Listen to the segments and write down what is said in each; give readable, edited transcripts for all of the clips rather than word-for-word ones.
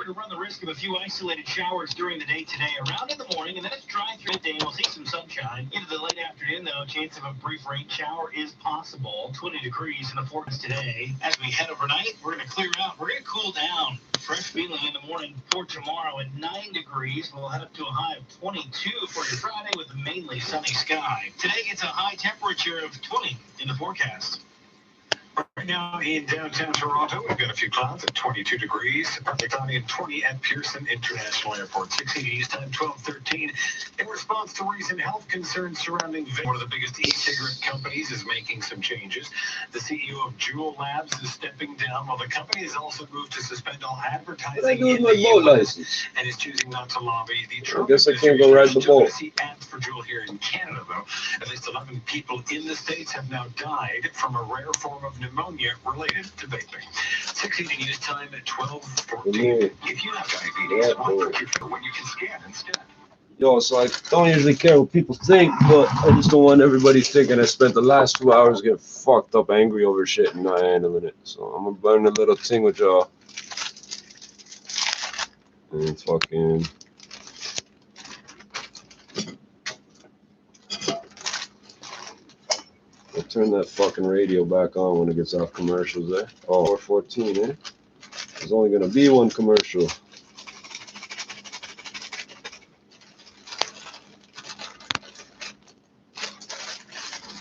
We're going to run the risk of a few isolated showers during the day today, around in the morning, and then it's dry through the day. We'll see some sunshine. Into the late afternoon, though, chance of a brief rain shower is possible. 20 degrees in the forecast today. As we head overnight, we're going to clear out. We're going to cool down. Fresh feeling in the morning for tomorrow at 9 degrees. We'll head up to a high of 22 for your Friday with a mainly sunny sky. Today, it's a high temperature of 20 in the forecast. Right now in downtown Toronto, we've got a few clouds at 22 degrees, partly cloudy and 20 at Pearson International Airport. 16 East time, 12:13. In response to recent health concerns surrounding one of the biggest e-cigarette companies is making some changes. The CEO of Juul Labs is stepping down, while the company has also moved to suspend all advertising in the US and is choosing not to lobby the Trump. I guess I can't go ride the boat. See ads for Juul here in Canada, though. At least 11 people in the States have now died from a rare form of pneumonia related to vaping. 16 News time at 12:14. If you have diabetes, what you when you can scan instead. Yo, so I don't usually care what people think, but I just don't want everybody thinking I spent the last 2 hours getting fucked up, angry over shit, and not handling it. So I'm gonna burn a little thing with y'all. And fucking. I'll turn that fucking radio back on when it gets off commercials there. Oh, 4:14, eh? There's only gonna be one commercial.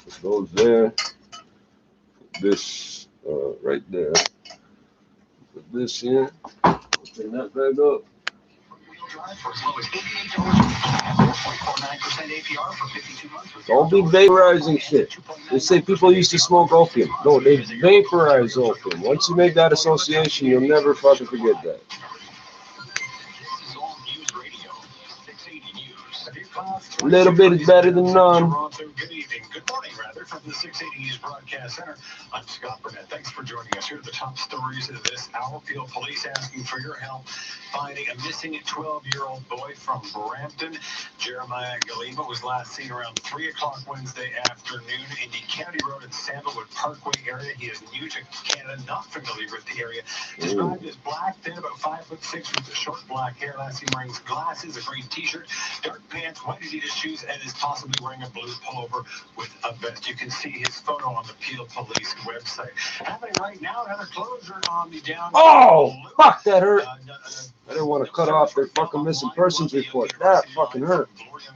Put those there. Put this right there. Put this here. Turn that back up. Don't be vaporizing shit. They say people used to smoke opium. No, they vaporize opium. Once you make that association, you'll never fucking forget that. A little bit is better than none. Good evening. Good morning, rather, from the 680 News Broadcast Center. I'm Scott Burnett. Thanks for joining us. Here are the top stories of this hour. Peel police asking for your help finding a missing 12-year-old boy from Brampton. Jeremiah Galima was last seen around 3 o'clock Wednesday afternoon in the County Road and Sandalwood Parkway area. He is new to Canada, not familiar with the area. Described as black, thin, about 5'6" with short black hair. Last seen wearing glasses, a green t-shirt, dark pants, white Adidas shoes, and is possibly wearing a blue pullover with a vest. You can see his photo on the Peel Police website. Happening right now, another closure on the downtown. Oh, fuck, that hurt. I didn't want to cut off their fucking missing persons report. That fucking hurt.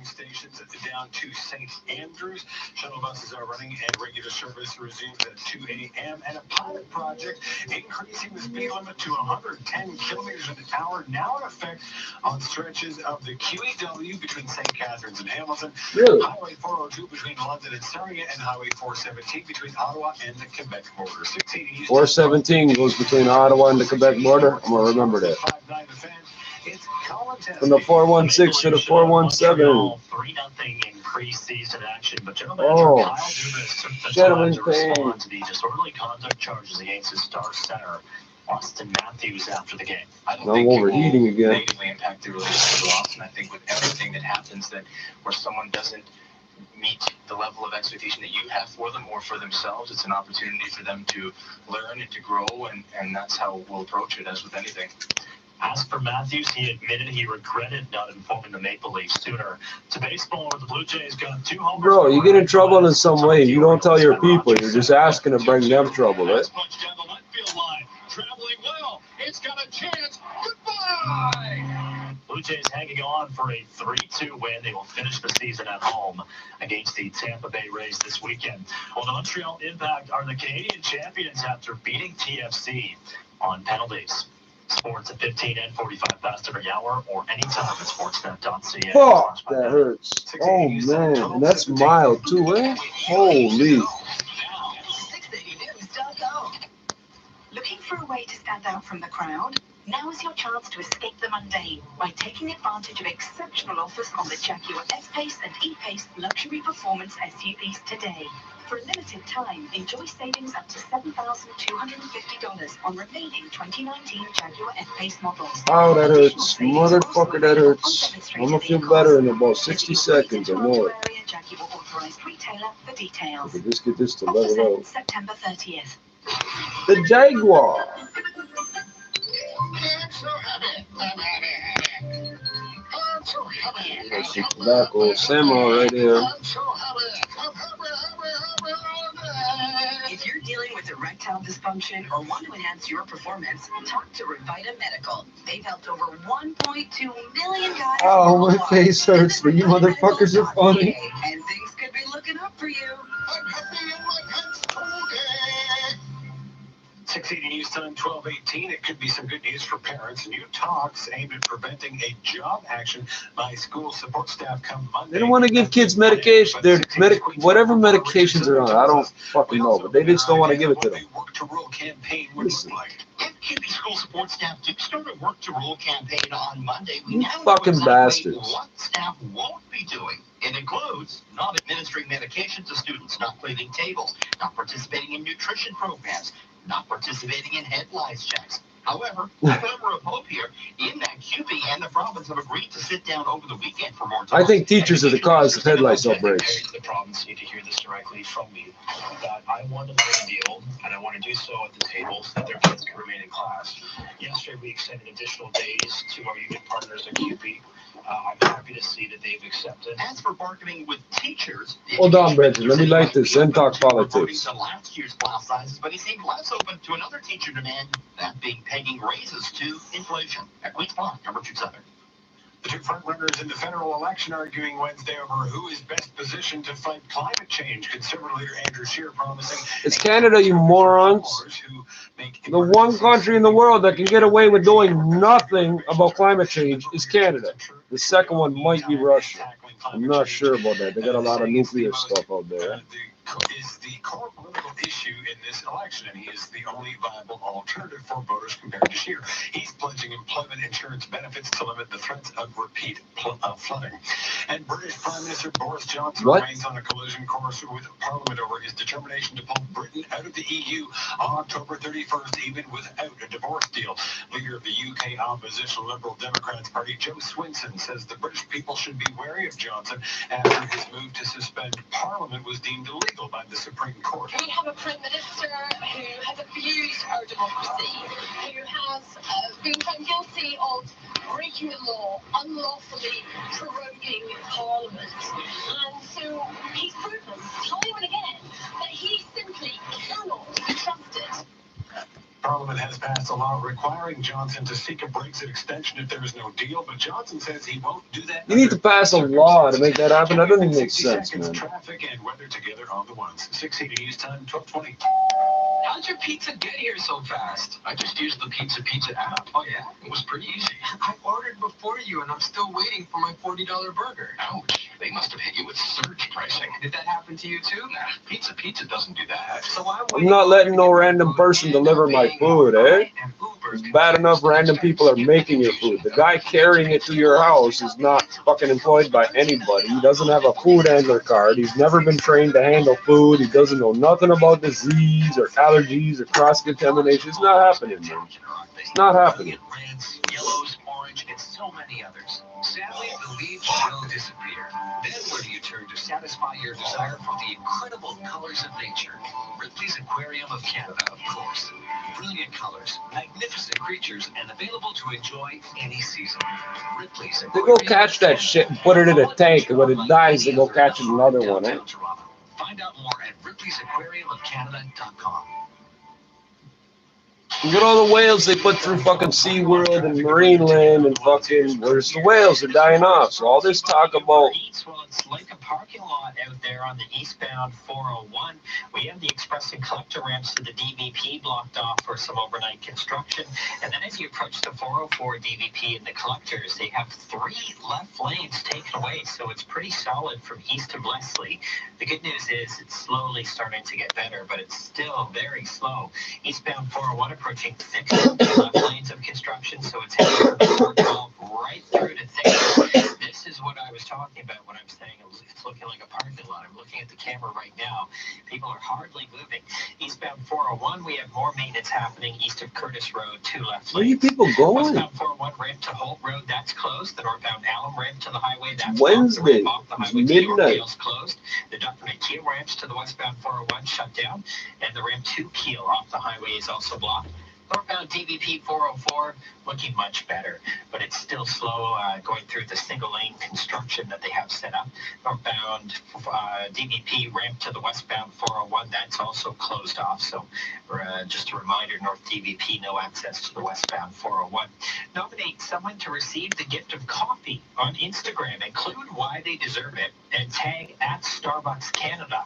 Stations down to St. Andrews. Shuttle buses are running and regular service resumes at 2 a.m. And a pilot project increasing the speed limit to 110 kilometers an hour now in effect on stretches of the QEW between St. Catharines and Hamilton, Really? Highway 402 between London and Sarnia, and Highway 417 between Ottawa and the Quebec border. 417 goes between Ottawa and the Quebec border. I'm gonna remember that. From the 416 to the 417. 3-0 in preseason action, but Oh, Kyle Dubas took the gentlemen, time to respond to the disorderly conduct charges against his star center, Austin Matthews, after the game. I don't I'm think overheating it will again. negatively impact the relationship with Austin. I think with everything that happens, that where someone doesn't meet the level of expectation that you have for them or for themselves, it's an opportunity for them to learn and to grow, and that's how we'll approach it, as with anything. As for Matthews, he admitted he regretted not informing the Maple Leafs sooner. To baseball, where the Blue Jays got 2 homers. Bro, you get in trouble in some way. You don't tell your people. You're just asking to bring them trouble, eh? Traveling well. It's got a chance. Goodbye. Blue Jays hanging on for a 3-2 win. They will finish the season at home against the Tampa Bay Rays this weekend. Well, the Montreal Impact are the Canadian champions after beating TFC on penalties. Sports at 15 and 45 past every hour or anytime at sportsnet.ca. Fuck, that hurts. Oh, man. And that's mild, too, eh? Holy. Looking for a way to stand out from the crowd? Now is your chance to escape the mundane by taking advantage of exceptional offers on the Jaguar F-Pace and E-Pace luxury performance SUVs today. For a limited time, enjoy savings up to $7,250 on remaining 2019 Jaguar F-Pace models. Oh, that hurts. Motherfucker, that hurts. I'm gonna feel better in about 60 seconds or more. Okay, just get this to level out. September 30th. The Jaguar. That's some tobacco samurai right here. If you're dealing with erectile dysfunction or want to enhance your performance, talk to Revita Medical. They've helped over 1.2 million guys. Oh, my face hurts, but you motherfuckers are funny. And things could be looking up for you. 680 News Time, 12:18. It could be some good news for parents. New talks aimed at preventing a job action by school support staff come Monday. They don't want to give kids medication. Whatever medications are on, I don't fucking know, but they just don't want to give it to them. Work to Rule campaign would look like. If CUPE school support staff do start a Work to Rule campaign on Monday, we You now know fucking exactly bastards. what staff won't be doing. It includes not administering medication to students, not cleaning tables, not participating in nutrition programs, not participating in head lice checks. However, a glimmer of hope here in that CUPE and the province have agreed to sit down over the weekend for more talks. I think teachers are the cause of head lice outbreaks. The province need to hear this directly from me, that I want to make a deal, and I want to do so at the table so that their kids can remain in class. Yesterday, we extended additional days to our union partners at CUPE. I'm happy to see that they've accepted. As for bargaining with teachers, Hold on, Bridget. Let me light this and talk politics. To last year's class sizes, but he seemed less open to another teacher demand, that being pegging raises to inflation. At Queen's Park, number 27. The two frontrunners in the federal election arguing Wednesday over who is best positioned to fight climate change. Conservative leader Andrew Scheer promising It's Canada, you morons. The one country in the world that can get away with doing nothing about climate change is Canada. The second one might be Russia. I'm not sure about that. They got a lot of nuclear stuff out there. Is the core political issue in this election, and he is the only viable alternative for voters compared to Scheer. He's pledging employment insurance benefits to limit the threats of repeat flooding. And British Prime Minister Boris Johnson remains on a collision course with Parliament over his determination to pull Britain out of the EU on October 31st, even without a divorce deal. Leader of the UK opposition Liberal Democrats Party, Joe Swinson, says the British people should be wary of Johnson after his move to suspend Parliament was deemed illegal by the Supreme Court. We have a Prime Minister who has abused our democracy, who has been found guilty of breaking the law, unlawfully proroguing Parliament. And so he's proven time and again that he simply cannot be trusted. Parliament has passed a law requiring Johnson to seek a Brexit extension if there is no deal, but Johnson says he won't do that. You need to pass a law to make that happen. That doesn't make sense, man. Traffic and weather together on the ones. 680 News Time, 12:20. How'd your pizza get here so fast? I just used the Pizza app. Oh, yeah? It was pretty easy. I ordered before you, and I'm still waiting for my $40 burger. Ouch. They must have hit you with surge pricing. Did that happen to you, too? Nah, Pizza doesn't do that. So I'm not letting no random person deliver my food, eh? It's bad enough random people are making your food. The guy carrying it to your house is not fucking employed by anybody. He doesn't have a food handler card. He's never been trained to handle food. He doesn't know nothing about disease or allergies or cross-contamination. It's not happening, man. It's not happening. Reds, yellows, orange, and so many others. Sadly, the leaves will disappear. Then where do you turn to satisfy your desire for the incredible colors of nature? Ripley's Aquarium of Canada, of course. Brilliant colors, magnificent creatures, and available to enjoy any season. Ripley's They go catch that shit and put it in a tank, and when it dies, they go catch another one, eh? Find out more at Ripley'sAquariumofCanada.com. Look at all the whales they put through fucking SeaWorld and Marineland and fucking, where's the whales? They're dying off. So all this talk about... Well, it's like a parking lot out there on the eastbound 401. We have the express and collector ramps to the DVP blocked off for some overnight construction. And then as you approach the 404 DVP and the collectors, they have 3 left lanes taken away. So it's pretty solid from east of Leslie. The good news is it's slowly starting to get better, but it's still very slow. Eastbound 401 approaching 6 left lanes of construction, so it's heading from 412 right through to 6. This is what I was talking about when I'm saying it's looking like a parking lot. I'm looking at the camera right now. People are hardly moving. Eastbound 401, we have more maintenance happening east of Curtis Road, 2 left lanes. Where are you people going? Westbound 401 ramp to Holt Road, that's closed. The northbound Allen ramp to the highway, that's Wednesday. off the It's highway midnight. to closed. The Dufferin and Keel ramps to the westbound 401 shut down, and the ramp to Keel off the highway is also blocked. Northbound DVP 404 looking much better, but it's still slow going through the single lane construction that they have set up. Northbound DVP ramp to the westbound 401, that's also closed off. So just a reminder, North DVP, no access to the westbound 401. Nominate someone to receive the gift of coffee on Instagram. Include why they deserve it and tag at Starbucks Canada.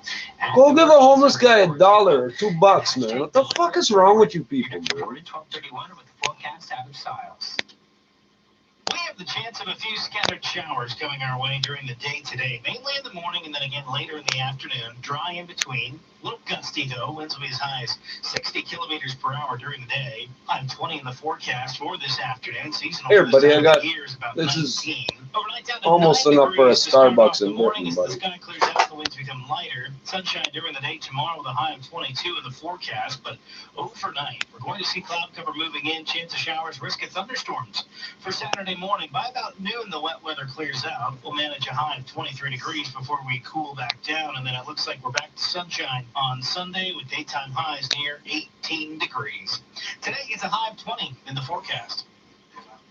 Go give a homeless guy $1 or $2, man. What the fuck is wrong with you people, man? 12:31 with the forecast, Adam Siles. We have the chance of a few scattered showers coming our way during the day today, mainly in the morning and then again later in the afternoon. Dry in between. A little gusty, though. Winds will be as high as 60 kilometers per hour during the day. I'm 20 in the forecast for this afternoon. Seasonal Here, buddy, I got, about this 19. is Overnight down to almost 9 enough for a degrees to start Starbucks off the in morning Britain, as the buddy. sky clears out, the winds become lighter. Sunshine during the day tomorrow with a high of 22 in the forecast, but overnight, we're going to see cloud cover moving in, chance of showers, risk of thunderstorms. For Saturday morning, by about noon, the wet weather clears out. We'll manage a high of 23 degrees before we cool back down, and then it looks like we're back to sunshine on Sunday with daytime highs near 18 degrees. Today is a high of 20 in the forecast.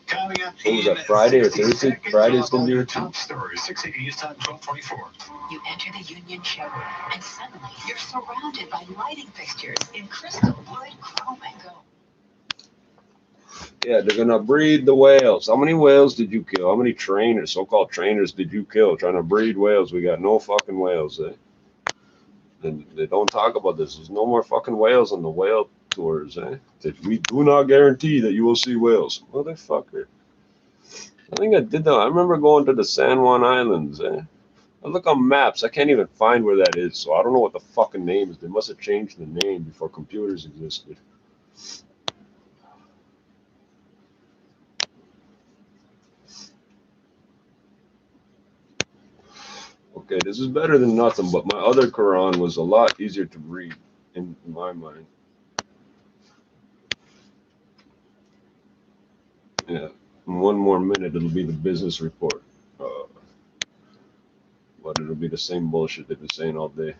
Coming up What was that, Friday or Thursday? Friday's going to be your top story. 680 News Time, 12:24. You enter the Union showroom, and suddenly you're surrounded by lighting fixtures in crystal, wood, chrome, and gold. Yeah, they're gonna breed the whales. How many whales did you kill? How many trainers, so-called trainers, did you kill trying to breed whales? We got no fucking whales, eh? And they don't talk about this. There's no more fucking whales on the whale tours, eh? That we do not guarantee that you will see whales. Motherfucker. I think I did that. I remember going to the San Juan Islands, eh? I look on maps. I can't even find where that is, so I don't know what the fucking name is. They must have changed the name before computers existed. Okay, this is better than nothing, but my other Quran was a lot easier to read in my mind. Yeah, in one more minute it'll be the business report. But it'll be the same bullshit they've been saying all day.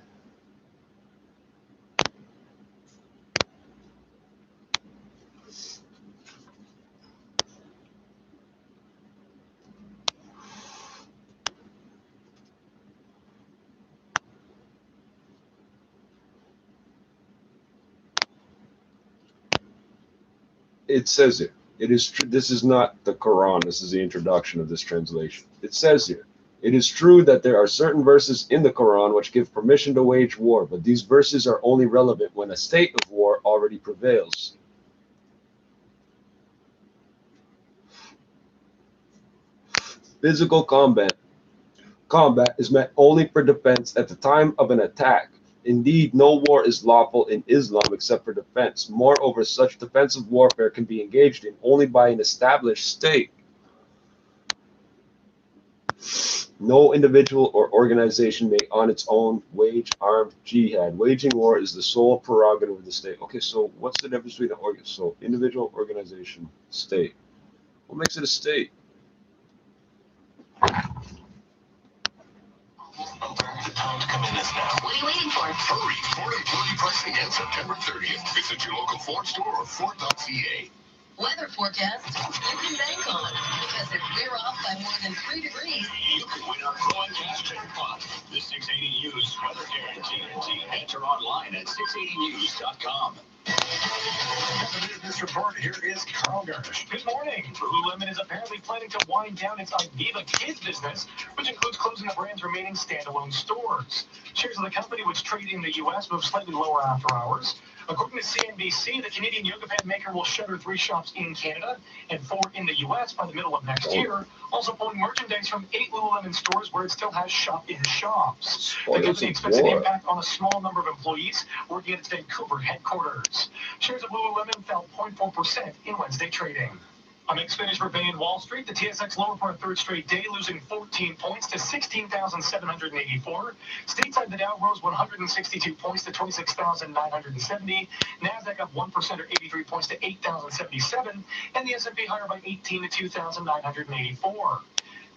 It says here, it is true. This is not the Quran. This is the introduction of this translation. It says here, it is true that there are certain verses in the Quran which give permission to wage war, but these verses are only relevant when a state of war already prevails. Physical combat is meant only for defense at the time of an attack. Indeed, no war is lawful in Islam except for defense. Moreover, such defensive warfare can be engaged in only by an established state. No individual or organization may on its own wage armed jihad. Waging war is the sole prerogative of the state. Okay, so what's the difference between an so individual, organization, state? What makes it a state? Come in this now. What are you waiting for? Hurry! Ford employee pricing ends September 30th. Visit your local Ford store or Ford.ca. Weather forecast you can bank on, because if we're off by more than 3 degrees, You can win our growing cash jackpot. The 680 News Weather Guarantee. Enter online at 680news.com. The business report. Here is Carl Gersh. Good morning. Lululemon is apparently planning to wind down its Ivivva Kids business, which includes closing the brand's remaining standalone stores. Shares of the company, which trade in the U.S., move slightly lower after hours. According to CNBC, the Canadian yoga pant maker will shutter 3 shops in Canada and 4 in the U.S. by the middle of next year, also pulling merchandise from 8 Lululemon stores where it still has shop-in-shops. The company expects an impact on a small number of employees working at its Vancouver headquarters. Shares of Lululemon fell 0.4% in Wednesday trading. A mixed finish for Bay and Wall Street. The TSX lower for a third straight day, losing 14 points to 16,784. Stateside, the Dow rose 162 points to 26,970. NASDAQ up 1% or 83 points to 8,077. And the S&P higher by 18 to 2,984.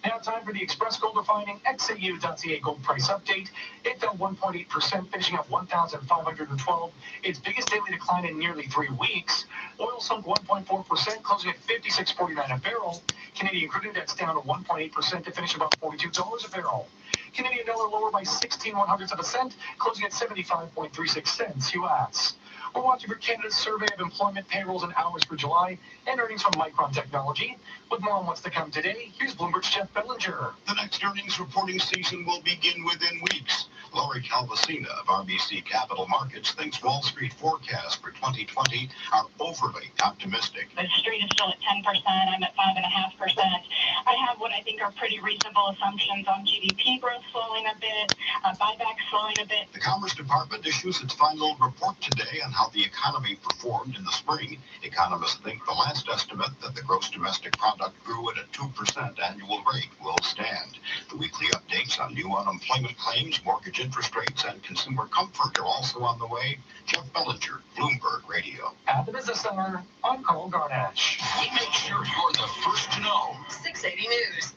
Now time for the Express Gold Refining XAU.ca gold price update. It fell 1.8%, finishing at $1,512, its biggest daily decline in nearly 3 weeks. Oil sunk 1.4%, closing at $56.49 a barrel. Canadian crude index down 1.8% to finish about $42 a barrel. Canadian dollar lower by 16/100ths of a cent, closing at 75.36 cents US. We're watching for Canada's survey of employment payrolls and hours for July and earnings from Micron Technology. With more on what's to come today, here's Bloomberg's Jeff Bellinger. The next earnings reporting season will begin within weeks. Laurie Calvasina of RBC Capital Markets thinks Wall Street forecasts for 2020 are overly optimistic. The street is still at 10%. I'm at 5.5%. I have what I think are pretty reasonable assumptions on GDP growth slowing a bit, buybacks slowing a bit. The Commerce Department issues its final report today on how the economy performed in the spring. Economists think the last estimate that the gross domestic product grew at a 2% annual rate will stand. The weekly updates on new unemployment claims, mortgage interest rates, and consumer comfort are also on the way. Jeff Bellinger, Bloomberg Radio. At the Business Center, I'm Carl Garnash. We make sure you're the first to know. 680 News.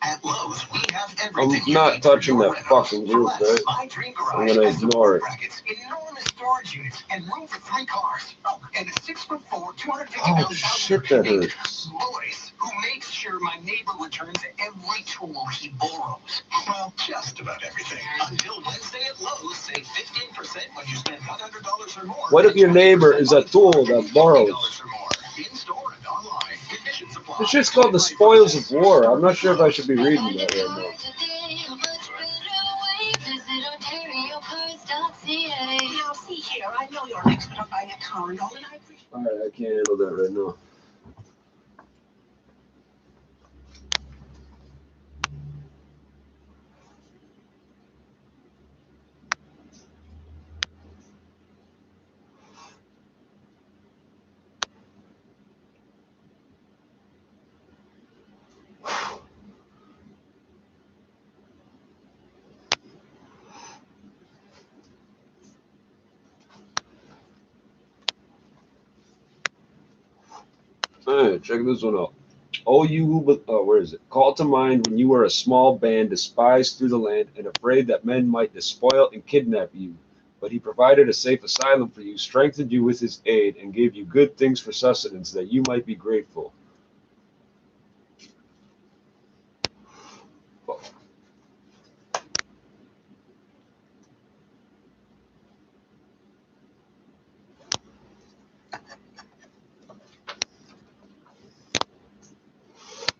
At Lowe's, we have everything I'm not touching that fucking roof, right? My dream I'm garage gonna has ignore it. brackets, enormous storage units, and room for 3 cars. Oh, and a 6'4", 250 Oh pound shit, that hurts. Lois, who makes sure my neighbor returns every tool he borrows. Well, just about everything. Until Wednesday at Lowe's, save 15% when you spend $100 or more. What if your neighbor is a tool that borrows? $50 or more. In store and online. Conditions apply. This shit's called The Spoils of War. I'm not sure if I should be reading that right now. Now, see here, I know you're an expert on buying a car and all, and I appreciate Alright, I can't handle that right now. Hey, check this one out. Oh, you who, where is it? Call to mind when you were a small band, despised through the land, and afraid that men might despoil and kidnap you. But he provided a safe asylum for you, strengthened you with his aid, and gave you good things for sustenance, that you might be grateful.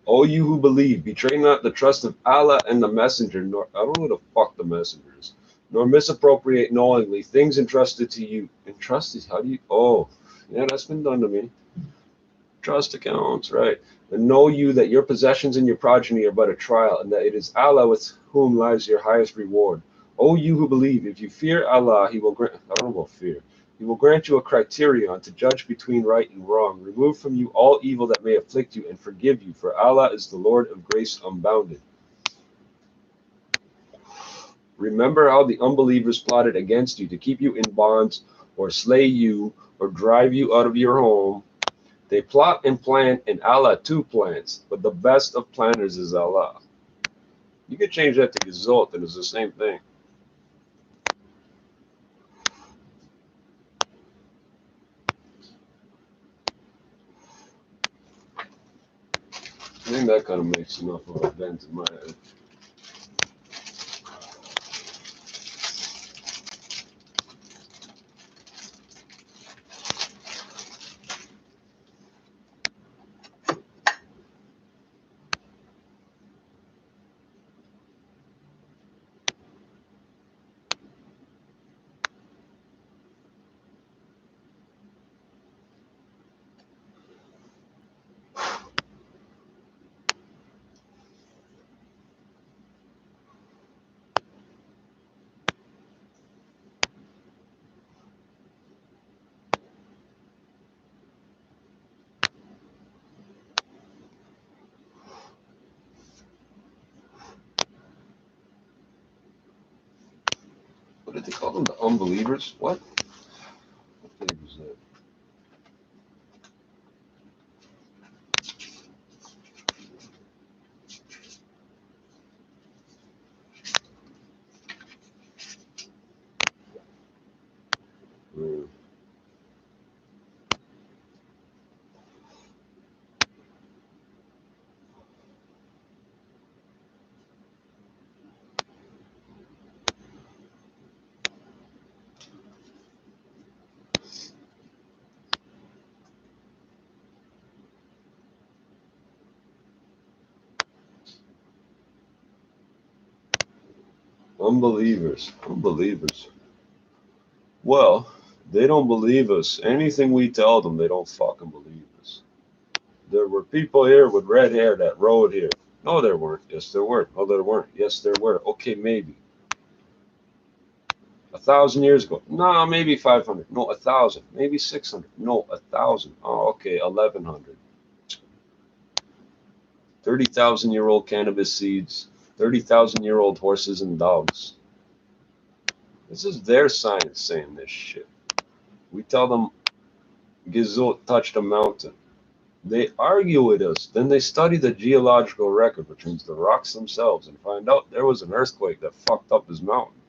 O you who believe, betray not the trust of Allah and the messenger, nor I don't know who the fuck the messenger is, nor misappropriate knowingly things entrusted to you. Entrusted? How do you? Oh, yeah, that's been done to me. Trust accounts, right? And know you that your possessions and your progeny are but a trial, and that it is Allah with whom lies your highest reward. O you who believe, if you fear Allah, He will grant. I don't know about fear. He will grant you a criterion to judge between right and wrong, remove from you all evil that may afflict you, and forgive you, for Allah is the Lord of grace unbounded. Remember how the unbelievers plotted against you to keep you in bonds, or slay you, or drive you out of your home. They plot and plan, and Allah too plans, but the best of planners is Allah. You could change that to Gesult, and it's the same thing. I think that kind of makes enough of a dent in my head. What did they call them? The unbelievers? What? What page was that? Unbelievers. Unbelievers. Well, they don't believe us. Anything we tell them, they don't fucking believe us. There were people here with red hair that rode here. No, there weren't. Yes, there were. No, there weren't. Yes, there were. Okay, maybe. 1,000 years ago. No, maybe 500. No, 1,000. Maybe 600. No, 1,000. Oh, okay, 1,100. 30,000-year-old cannabis seeds. 30,000-year-old horses and dogs. This is their science saying this shit. We tell them Gizot touched a mountain. They argue with us. Then they study the geological record, which means the rocks themselves, and find out there was an earthquake that fucked up his mountain.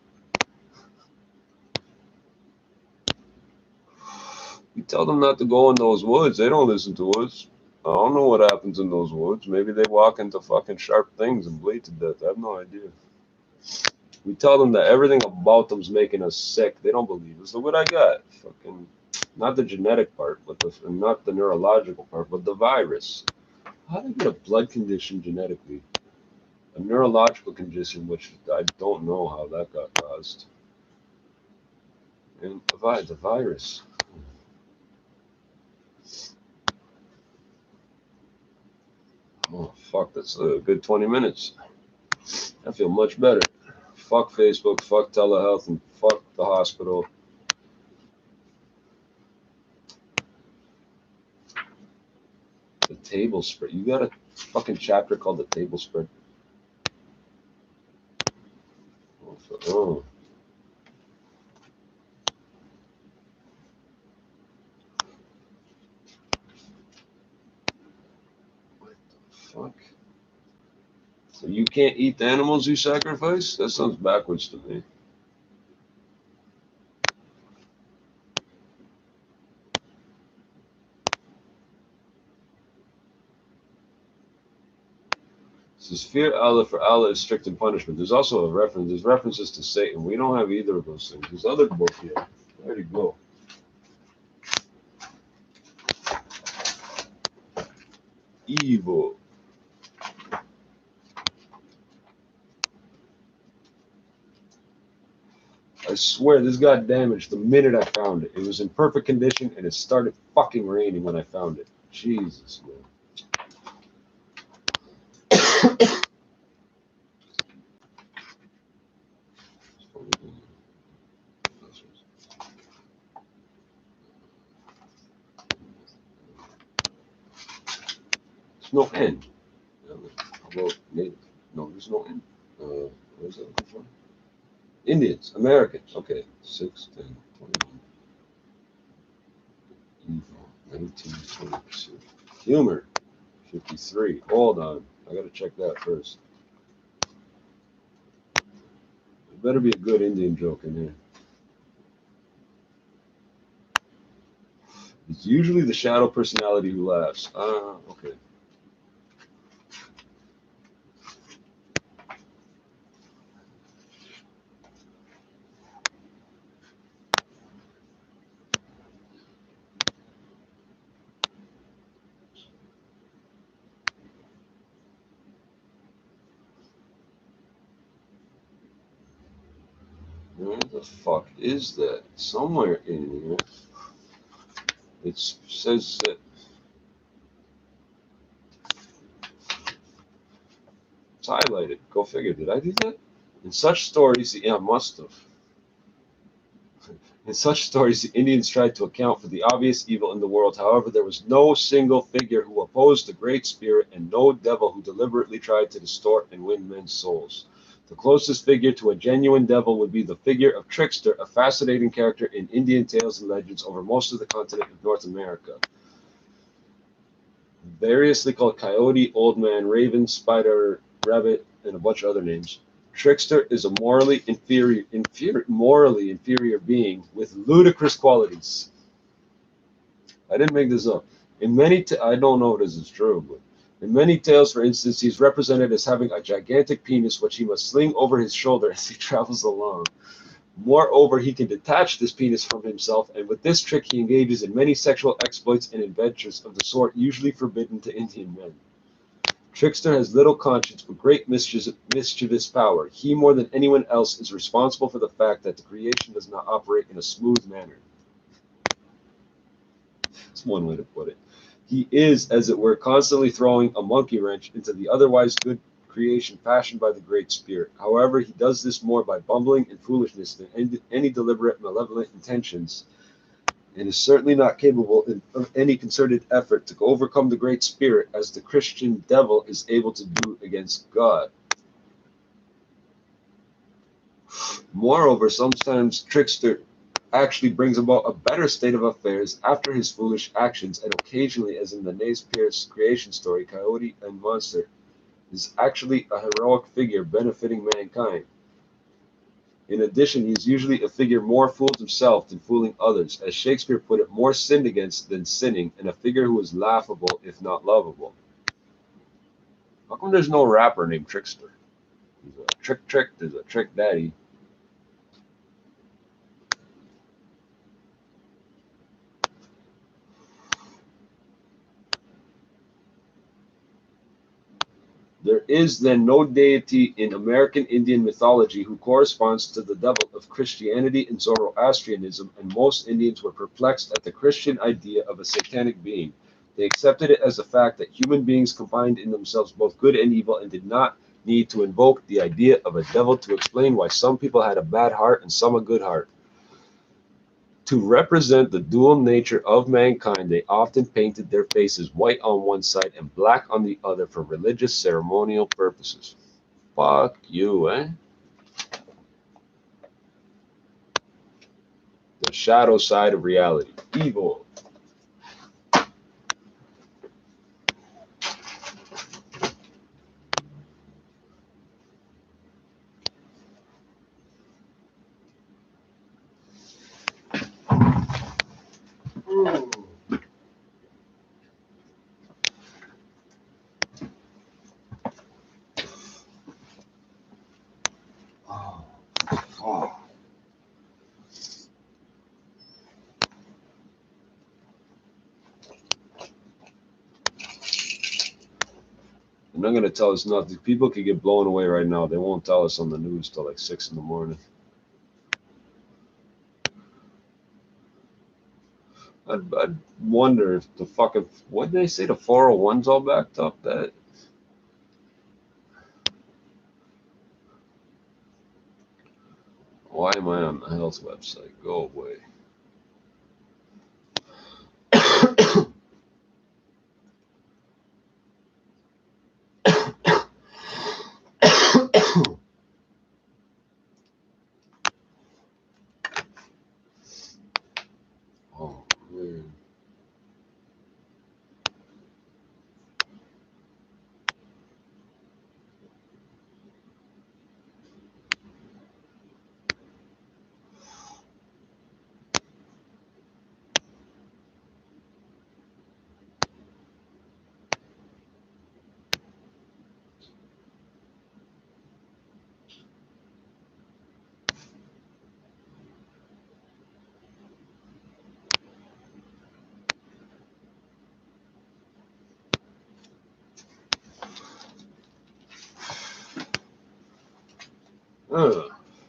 We tell them not to go in those woods. They don't listen to us. I don't know what happens in those woods. Maybe they walk into fucking sharp things and bleed to death. I have no idea. We tell them that everything about them's making us sick. They don't believe us. Look what I got. Fucking, not the genetic part, but not the neurological part, but the virus. How do you get a blood condition genetically? A neurological condition, which I don't know how that got caused. And the virus. Oh, fuck, that's a good 20 minutes. I feel much better. Fuck Facebook, fuck telehealth, and fuck the hospital. The table spread. You got a fucking chapter called The Table Spread. Oh. What the fuck? So you can't eat the animals you sacrifice? That sounds backwards to me. This is fear Allah, for Allah is strict in punishment. There's also a reference. There's references to Satan. We don't have either of those things. There's other book here. There you go. Evil. I swear this got damaged the minute I found it. It was in perfect condition and it started fucking raining when I found it. Jesus, man. There's no N. Well, no, there's no N. What is that looking for? Indians, Americans. Okay, 6, 10, 21. Evil, 19, 20%. Humor, 53. Hold on, I gotta check that first. There better be a good Indian joke in here. It's usually the shadow personality who laughs. Okay. Where the fuck is that? Somewhere in here. It says that it's highlighted. Go figure. Did I do that? In such stories, yeah, I must have. In such stories, the Indians tried to account for the obvious evil in the world. However, there was no single figure who opposed the Great Spirit and no devil who deliberately tried to distort and win men's souls. The closest figure to a genuine devil would be the figure of Trickster, a fascinating character in Indian tales and legends over most of the continent of North America. Variously called Coyote, Old Man, Raven, Spider, Rabbit, and a bunch of other names. Trickster is a morally inferior being with ludicrous qualities. I didn't make this up. In many, I don't know if this is true, but in many tales, for instance, he's represented as having a gigantic penis which he must sling over his shoulder as he travels along. Moreover, he can detach this penis from himself, and with this trick he engages in many sexual exploits and adventures of the sort usually forbidden to Indian men. Trickster has little conscience but great mischievous power. He, more than anyone else, is responsible for the fact that the creation does not operate in a smooth manner. That's one way to put it. He is, as it were, constantly throwing a monkey wrench into the otherwise good creation fashioned by the Great Spirit. However, he does this more by bumbling and foolishness than any deliberate malevolent intentions, and is certainly not capable of any concerted effort to overcome the Great Spirit as the Christian devil is able to do against God. Moreover, sometimes Trickster actually brings about a better state of affairs after his foolish actions, and occasionally, as in the Naze Pierce creation story, Coyote and Monster is actually a heroic figure benefiting mankind. In addition, he is usually a figure more fooled himself than fooling others, as Shakespeare put it, more sinned against than sinning, and a figure who is laughable if not lovable. How come there's no rapper named Trickster? There's a Trick, there's a Trick Daddy. There is then no deity in American Indian mythology who corresponds to the devil of Christianity and Zoroastrianism, and most Indians were perplexed at the Christian idea of a satanic being. They accepted it as a fact that human beings combined in themselves both good and evil, and did not need to invoke the idea of a devil to explain why some people had a bad heart and some a good heart. To represent the dual nature of mankind, they often painted their faces white on one side and black on the other for religious ceremonial purposes. Fuck you, eh? The shadow side of reality. Evil. I'm not going to tell us nothing. People could get blown away right now. They won't tell us on the news till like 6 in the morning. I'd wonder if the fucking, what did they say, the 401's all backed up? That why am I on the health website? Go away. Oh, man.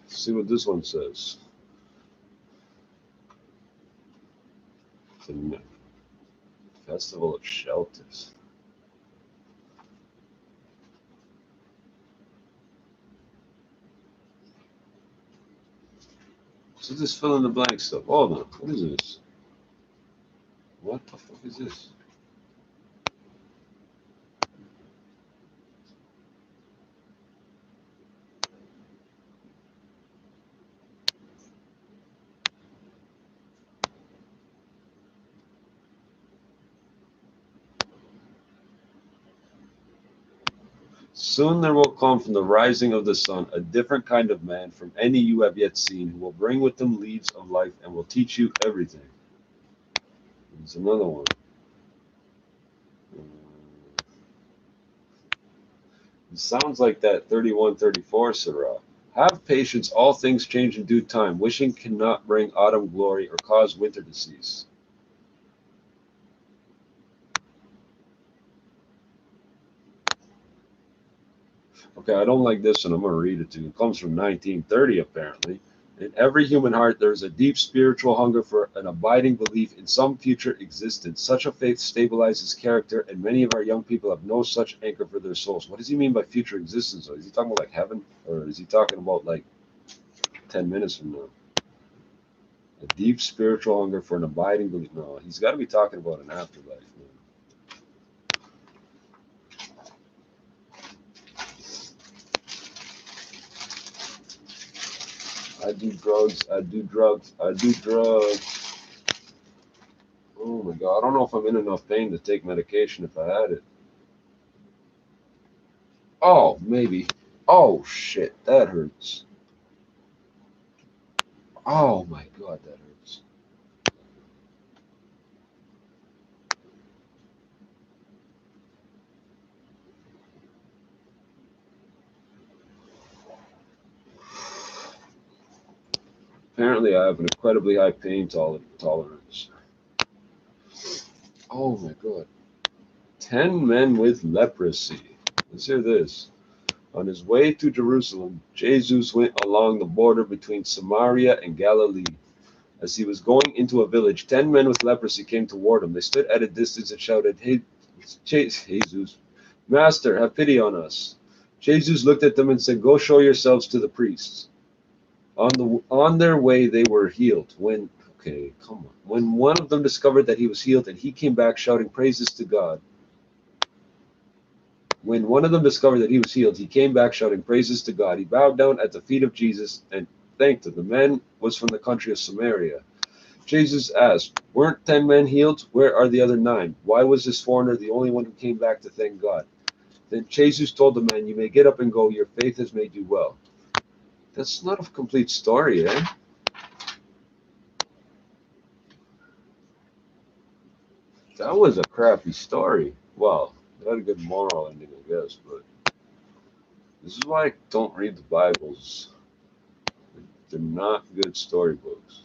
See what this one says. The Festival of Shelters. So just fill in the blank stuff. Hold on. What is this? What the fuck is this? Soon there will come from the rising of the sun a different kind of man from any you have yet seen, who will bring with him leaves of life and will teach you everything. There's another one. It sounds like that 3134 Surah. Have patience, all things change in due time. Wishing cannot bring autumn glory or cause winter to cease. Okay, I don't like this, and I'm going to read it to you. It comes from 1930, apparently. In every human heart, there is a deep spiritual hunger for an abiding belief in some future existence. Such a faith stabilizes character, and many of our young people have no such anchor for their souls. What does he mean by future existence? Is he talking about like heaven, or is he talking about like 10 minutes from now? A deep spiritual hunger for an abiding belief. No, he's got to be talking about an afterlife, man. I do drugs, I do drugs, I do drugs. Oh my God, I don't know if I'm in enough pain to take medication if I had it. Oh, maybe. Oh shit, that hurts. Oh my God, that hurts. Apparently, I have an incredibly high pain tolerance. Oh my God. 10 men with leprosy. Let's hear this. On his way to Jerusalem, Jesus went along the border between Samaria and Galilee. As he was going into a village, 10 men with leprosy came toward him. They stood at a distance and shouted, "Hey, Jesus, Master, have pity on us." Jesus looked at them and said, "Go show yourselves to the priests." On their way, they were healed. When one of them discovered that he was healed, and he came back shouting praises to God. When one of them discovered that he was healed, he came back shouting praises to God. He bowed down at the feet of Jesus and thanked him. The man was from the country of Samaria. Jesus asked, "Weren't 10 men healed? Where are the other 9? Why was this foreigner the only one who came back to thank God?" Then Jesus told the man, "You may get up and go. Your faith has made you well." That's not a complete story, eh? That was a crappy story. Well, it had a good moral ending, I guess, but this is why I don't read the Bibles. They're not good storybooks.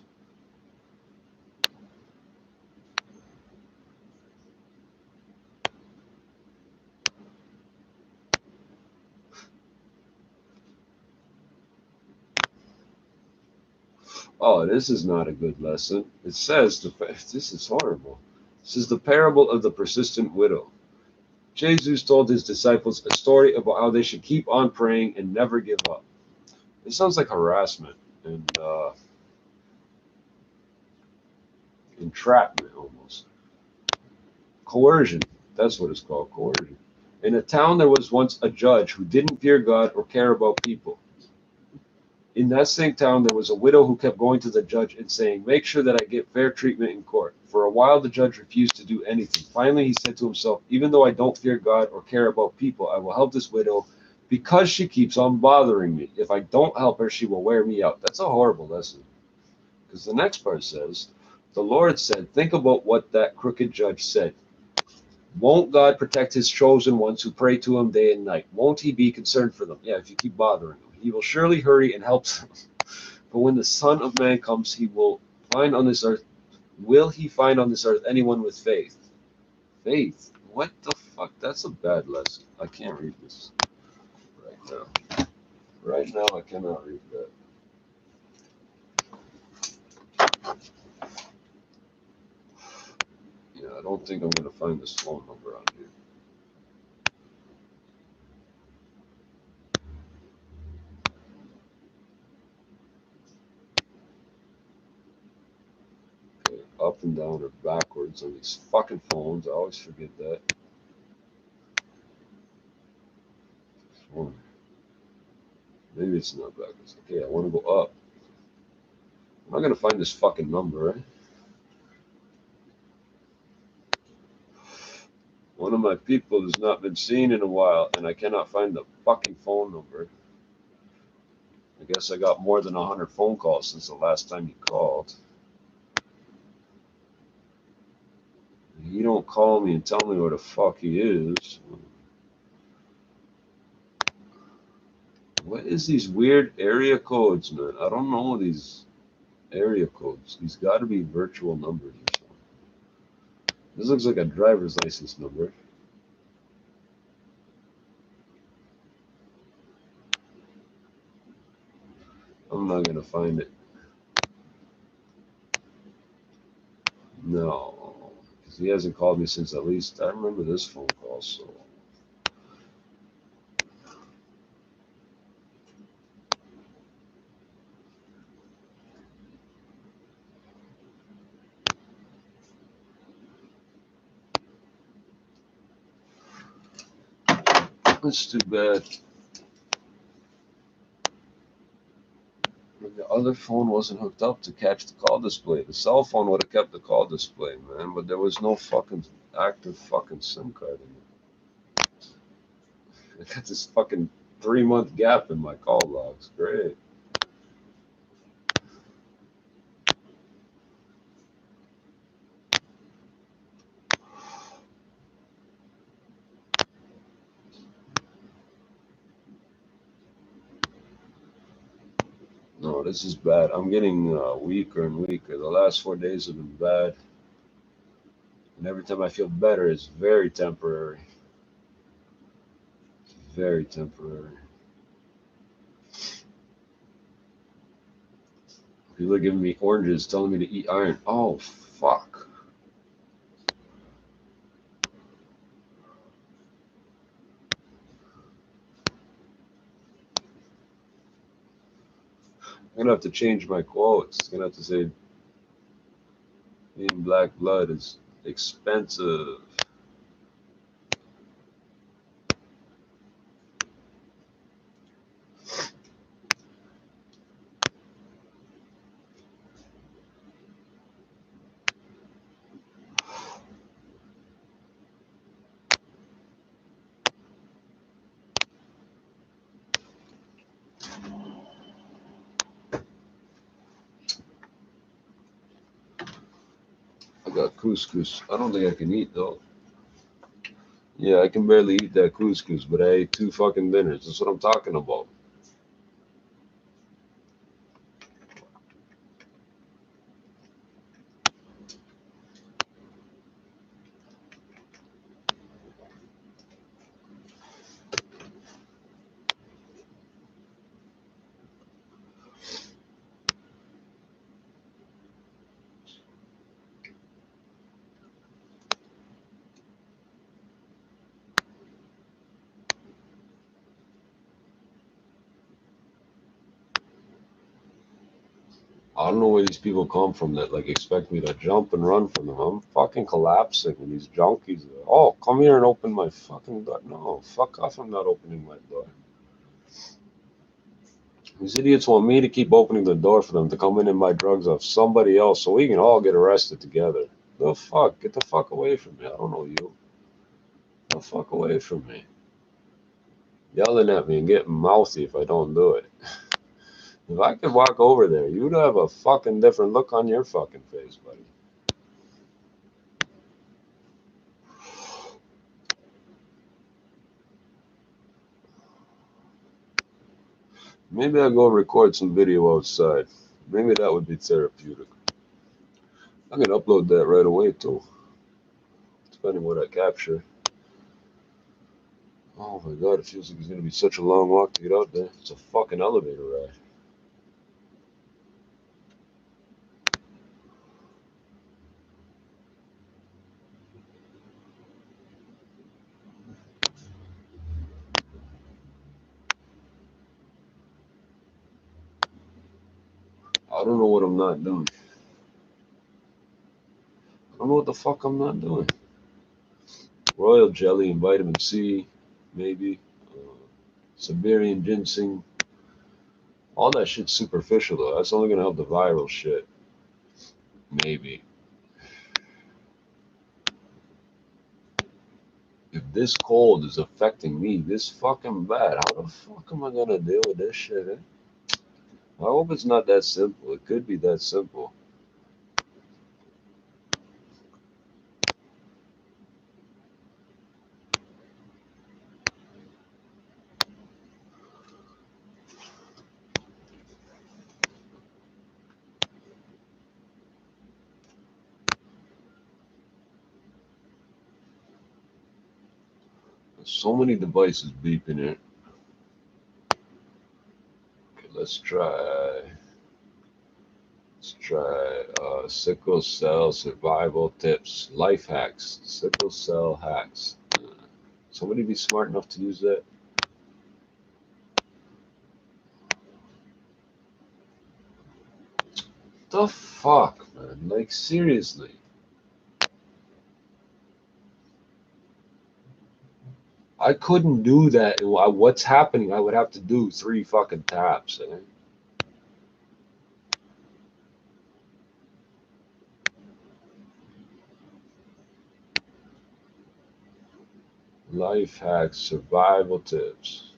Oh, this is not a good lesson. It says, this is horrible. This is the parable of the persistent widow. Jesus told his disciples a story about how they should keep on praying and never give up. It sounds like harassment and entrapment almost. Coercion. That's what it's called, coercion. In a town, there was once a judge who didn't fear God or care about people. In that same town, there was a widow who kept going to the judge and saying, "Make sure that I get fair treatment in court." For a while, the judge refused to do anything. Finally, he said to himself, "Even though I don't fear God or care about people, I will help this widow because she keeps on bothering me. If I don't help her, she will wear me out." That's a horrible lesson. Because the next part says, "The Lord said, think about what that crooked judge said. Won't God protect his chosen ones who pray to him day and night? Won't he be concerned for them?" Yeah, if you keep bothering them. "He will surely hurry and help them. But when the Son of Man comes, he will find on this earth, will he find on this earth anyone with faith?" Faith? What the fuck? That's a bad lesson. I can't read this right now. Right now, I cannot read that. Yeah, I don't think I'm going to find this phone number on here. Okay, up and down or backwards on these fucking phones. I always forget that. Maybe it's not backwards. Okay, I want to go up. I'm not going to find this fucking number, right? One of my people has not been seen in a while, and I cannot find the fucking phone number. I guess I got more than 100 phone calls since the last time he called. He don't call me and tell me where the fuck he is. What is these weird area codes, man? I don't know these area codes. These got to be virtual numbers or something. This looks like a driver's license number. I'm not gonna find it. No, because he hasn't called me since at least I remember this phone call. So it's too bad. The other phone wasn't hooked up to catch the call display. The cell phone would have kept the call display, man, but there was no fucking active fucking SIM card in it. I got this fucking 3-month gap in my call logs. Great. No, this is bad. I'm getting weaker and weaker. The last 4 days have been bad. And every time I feel better, it's very temporary. Very temporary. People are giving me oranges, telling me to eat iron. Oh, fuck. I'm going to have to change my quotes. It's going to have to say, being black blood is expensive. I got couscous. I don't think I can eat, though. Yeah, I can barely eat that couscous, but I ate 2 fucking dinners. That's what I'm talking about. I don't know where these people come from that like expect me to jump and run from them. I'm fucking collapsing and these junkies are, oh, come here and open my fucking door. No, fuck off, I'm not opening my door. These idiots want me to keep opening the door for them to come in and buy drugs off somebody else so we can all get arrested together. The fuck? Get the fuck away from me. I don't know you. The fuck away from me. Yelling at me and getting mouthy if I don't do it. If I could walk over there, you'd have a fucking different look on your fucking face, buddy. Maybe I'll go record some video outside. Maybe that would be therapeutic. I can upload that right away too, depending what I capture. Oh my god, it feels like it's gonna be such a long walk to get out there. It's a fucking elevator ride. I don't know what I'm not doing. I don't know what the fuck I'm not doing. Royal jelly and vitamin C, maybe. Siberian ginseng. All that shit's superficial though. That's only gonna help the viral shit. Maybe. If this cold is affecting me this fucking bad, how the fuck am I gonna deal with this shit, eh? I hope it's not that simple. It could be that simple. There's so many devices beeping here. Okay, Let's try sickle cell survival tips, life hacks, sickle cell hacks. Somebody be smart enough to use that? The fuck, man? Like, seriously. I couldn't do that. What's happening? I would have to do 3 fucking taps, eh? Life hacks, survival tips.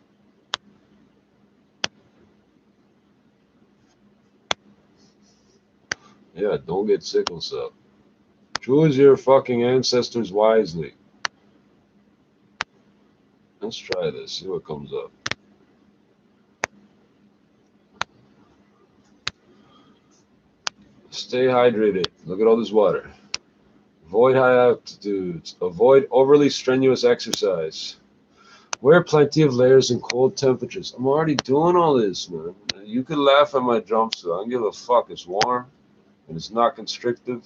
Yeah, don't get sickle cell. Choose your fucking ancestors wisely. Let's try this, see what comes up. Stay hydrated. Look at all this water. Avoid high altitudes. Avoid overly strenuous exercise. Wear plenty of layers in cold temperatures. I'm already doing all this, man. You could laugh at my jumpsuit. I don't give a fuck. It's warm and it's not constrictive.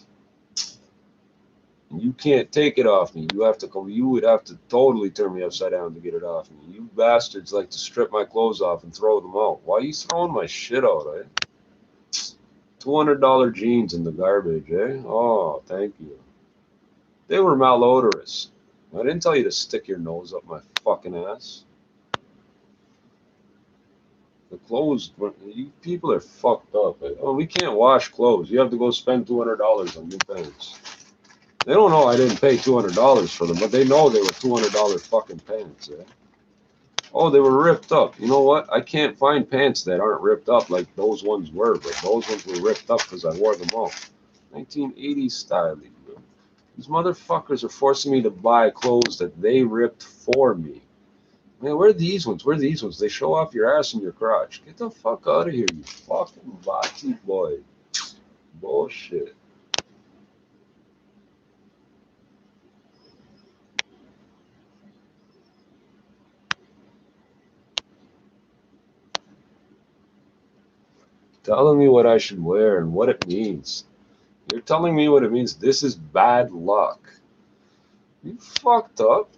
And you can't take it off me. You have to come. You would have to totally turn me upside down to get it off me. You bastards like to strip my clothes off and throw them out. Why are you throwing my shit out, eh? $200 jeans in the garbage, eh? Oh, thank you. They were malodorous. I didn't tell you to stick your nose up my fucking ass. The clothes, you people are fucked up. Oh, we can't wash clothes. You have to go spend $200 on new pants. They don't know I didn't pay $200 for them, but they know they were $200 fucking pants. Eh? Oh, they were ripped up. You know what? I can't find pants that aren't ripped up like those ones were, but those ones were ripped up because I wore them all. 1980s styling. These motherfuckers are forcing me to buy clothes that they ripped for me. Man, where are these ones? Where are these ones? They show off your ass and your crotch. Get the fuck out of here, you fucking boxy boy. Bullshit. Telling me what I should wear and what it means. You're telling me what it means. This is bad luck. You fucked up.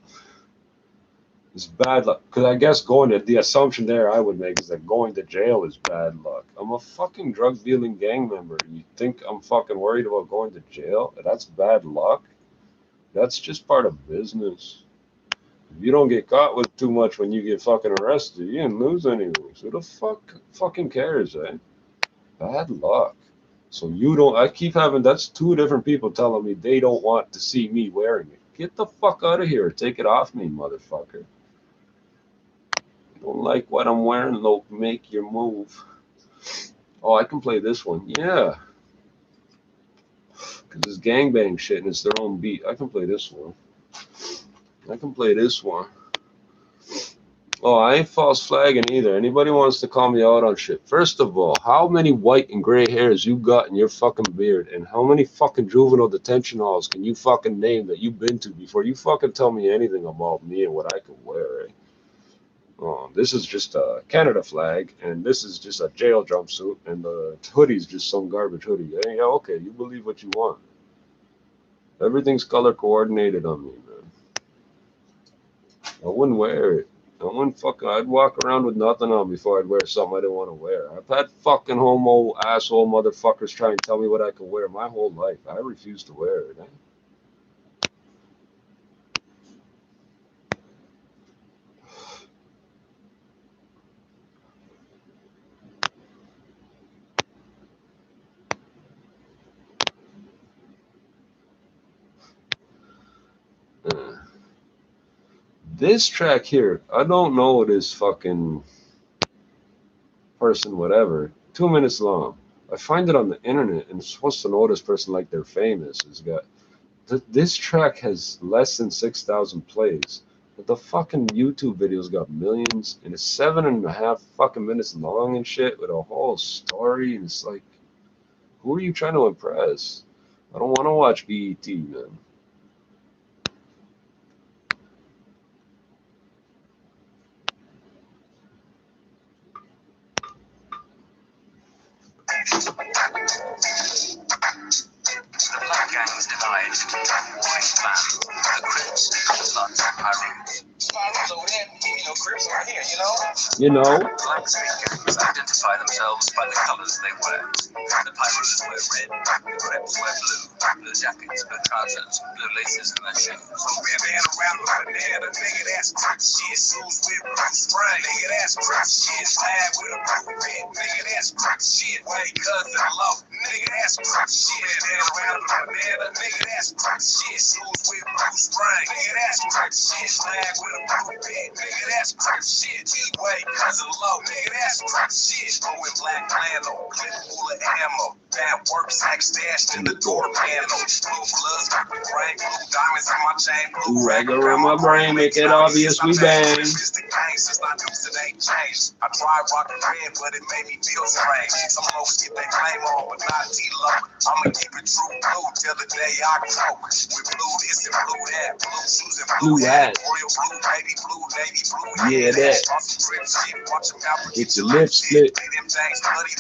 It's bad luck. Because I guess the assumption there I would make is that going to jail is bad luck. I'm a fucking drug dealing gang member. You think I'm fucking worried about going to jail? That's bad luck? That's just part of business. If you don't get caught with too much when you get fucking arrested, you didn't lose anything. So the fuck fucking cares, eh? Bad luck. So you don't, I keep having, that's 2 different people telling me they don't want to see me wearing it. Get the fuck out of here. Take it off me, motherfucker. You don't like what I'm wearing? Look, make your move. Oh, I can play this one. Yeah. Because it's gangbang shit and it's their own beat. I can play this one. I can play this one. Oh, I ain't false flagging either. Anybody wants to call me out on shit. First of all, how many white and gray hairs you got in your fucking beard? And how many fucking juvenile detention halls can you fucking name that you've been to before you fucking tell me anything about me and what I can wear, eh? Oh, this is just a Canada flag, and this is just a jail jumpsuit, and the hoodie's just some garbage hoodie. Eh? Yeah, okay, you believe what you want. Everything's color coordinated on me, man. I wouldn't wear it. I'd walk around with nothing on before I'd wear something I didn't want to wear. I've had fucking homo asshole motherfuckers try and tell me what I can wear my whole life. I refuse to wear it, eh? This track here, I don't know this fucking person, whatever. 2 minutes long. I find it on the internet, and I'm supposed to know this person like they're famous. It's got this track has less than 6,000 plays, but the fucking YouTube video's got millions, and it's 7.5 fucking minutes long and shit with a whole story. And it's like, who are you trying to impress? I don't want to watch BET, man. The blood gangs divide. War is planned. The Crips, Bloods, and Pyros. Pyros over there, Crips over here, You know. Black street gangs identify themselves by the colors they wear. The Pyros wear red, the Crips wear blue. Blue jackets, blue trousers, blue laces in their shoes. So ran around with a banana, nigga, that's Crip shit. Shoes with blue spray, nigga, that's Crip shit. Flag with a blue pen, nigga, that's Crip shit. White cousin low, nigga, that's Crip shit. Ran around with a banana, nigga, that's Crip shit. Shoes with blue spray, nigga, that's Crip shit. Flag with a blue pen, nigga, that's Crip shit. White cousin low, nigga, that's Crip shit. Throwing black flannel, clip full of ammo. Bad work sack stashed in the door panel. Blue gloves, purple brain, blue diamonds in my chain, blue rag around my brain, make it obvious we bang. Since I knew it ain't changed. I tried rocking red, but it made me feel strange. Some folks get their claim on, but not T-Lo. I'ma keep it true blue till the day I croak. With blue this and blue that, blue shoes and blue hat, royal blue, baby blue, navy blue. Yeah, that. Get your lips split.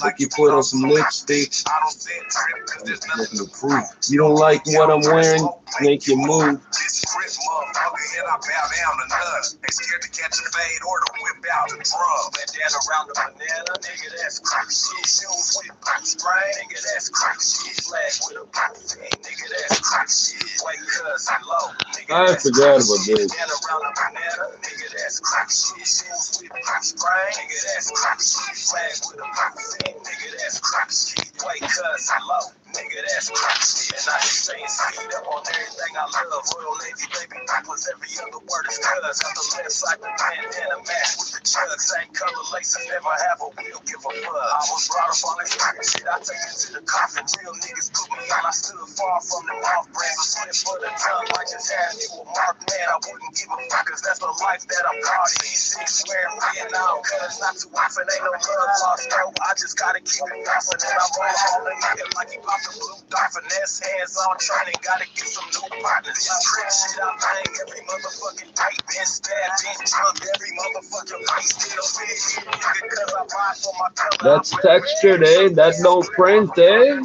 Like you put on some lipstick. Looking to prove. You don't like what I'm wearing? Make you move. This Crip motherfucker, and I bow down to none. Ain't scared to catch a fade or to whip out a drum. Bandana around the banana, nigga, that's Crip shit. Shoes with blue spray, nigga, that's Crip shit. Flag with a blue thing, nigga, that's Crip shit. White cousin low, nigga, I forgot about this. bandana around the banana, nigga, that's Crip shit. Shoes with blue spray, nigga, that's Crip shit. Flag with a blue thing, nigga, that's Crip shit. White cousin low, nigga, that's Crip shit. And I just saying speed up on everything I love. Royal Navy, baby, plus every other word is cuz. Got the left side, the bandana match with the chug. Same color laces, never have a wheel, give a fuck. I was brought up on this shit, I take it to the coffin. Real niggas put me on, I stood far from the off-brands. A slip for the tongue, I just had you a mark, man. I wouldn't give a fuck, cause that's the life that I'm caught in. Six wearing Vietnam, cuz not too often, ain't no love lost, no. I just gotta keep it gossip, and I roll all the nigga like he popped a blue dot. Finesse, hands on training, gotta get some new partners. This Crip shit I bang every motherfucking day. Been stabbed, been drugged, every motherfucking place. Still fit here, nigga, cause I ride for my color. That's textured, eh? That don't print, eh?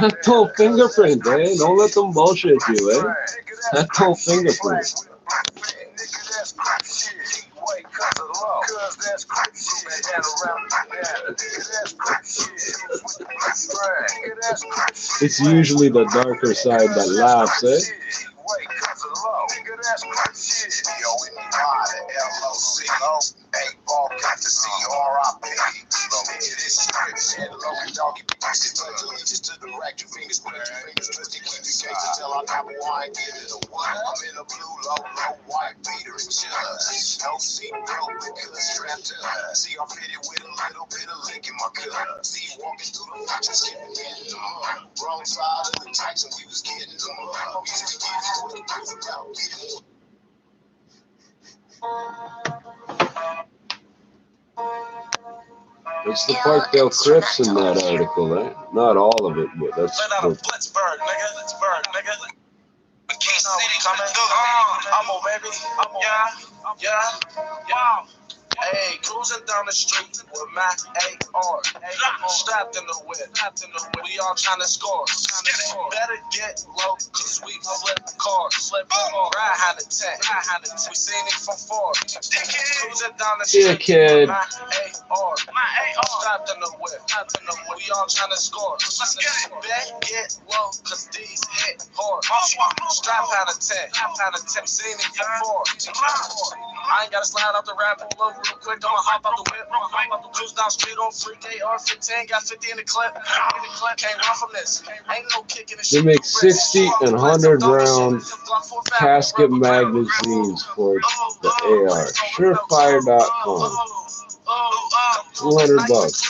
That don't fingerprint, eh? Don't let them bullshit you, eh? That don't fingerprint. It's usually the darker side that laughs, eh? See, I'm fitted with a little bit of lick in my cup. See, walking through the just getting in the mud. Wrong side of the tracks and we was getting the mud. We used to get for the proof about getting. It's the Parkdale Crips in that article, eh? Not all of it, but that's Let out the... of Blitzburg, nigga. Key City coming through. I'm a baby. Yeah. Hey, cruising down the street with my AR. Strapped in the whip. We all trying to score. Better get low, cause we flip cars. Ride hand the tank. We seen it from far. Cruising down the street with my AR. Strapped in the whip. We all trying to score. Better get low, cause these hit hard. Strap hand the tank. We seen it from far. I ain't gotta slide out the rap real quick. I'ma hop out the whip. Cruise down street on freak AR-15. Got 50 in the clip. Can't run from this. Ain't no kicking the They make 60 and 100 round casket magazines for the AR. Surefire.com. $200.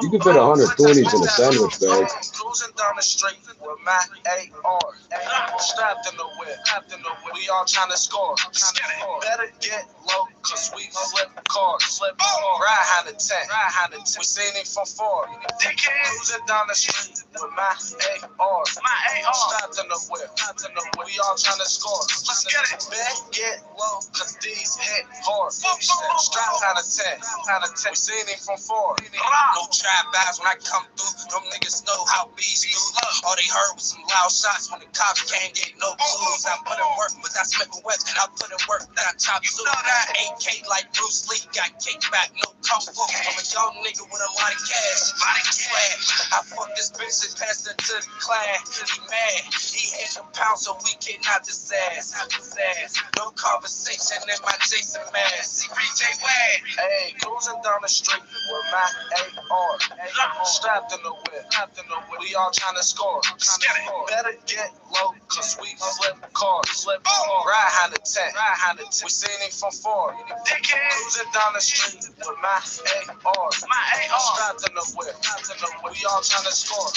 You can fit 120s in a sandwich bag. Cruising down the street with my AR. Strapped in the whip. We all trying to score. Better get low, cause we flip cars. Ride behind the tent. We seen it from far. Cruising down the street with my AR. Strapped in the whip. We all trying to score. Let's get it. Bet get low, cause these hit hard. Strapped behind the tent. We seen it from far. No trap bags when I come through. Them niggas know how bees do. All they heard was some loud shots when the cops can't get no clues. I put in work, but that's Smith and Wesson. I put in work, that top two. AK like Bruce Lee, got kickback, no kung fu. I'm a young nigga with a lot of cash. I fuck this bitch and passed her to the class. He mad, he hit the pound so we get out his ass. No conversation in my Jason mask. Hey, cruising down the street with my AR. Strapped in the whip. We all trying to score. Better get low, cause we flip cars. Ride behind the tent. We seen it from far. Cruising down the street with my AR. Strapped in the whip. We all trying to score.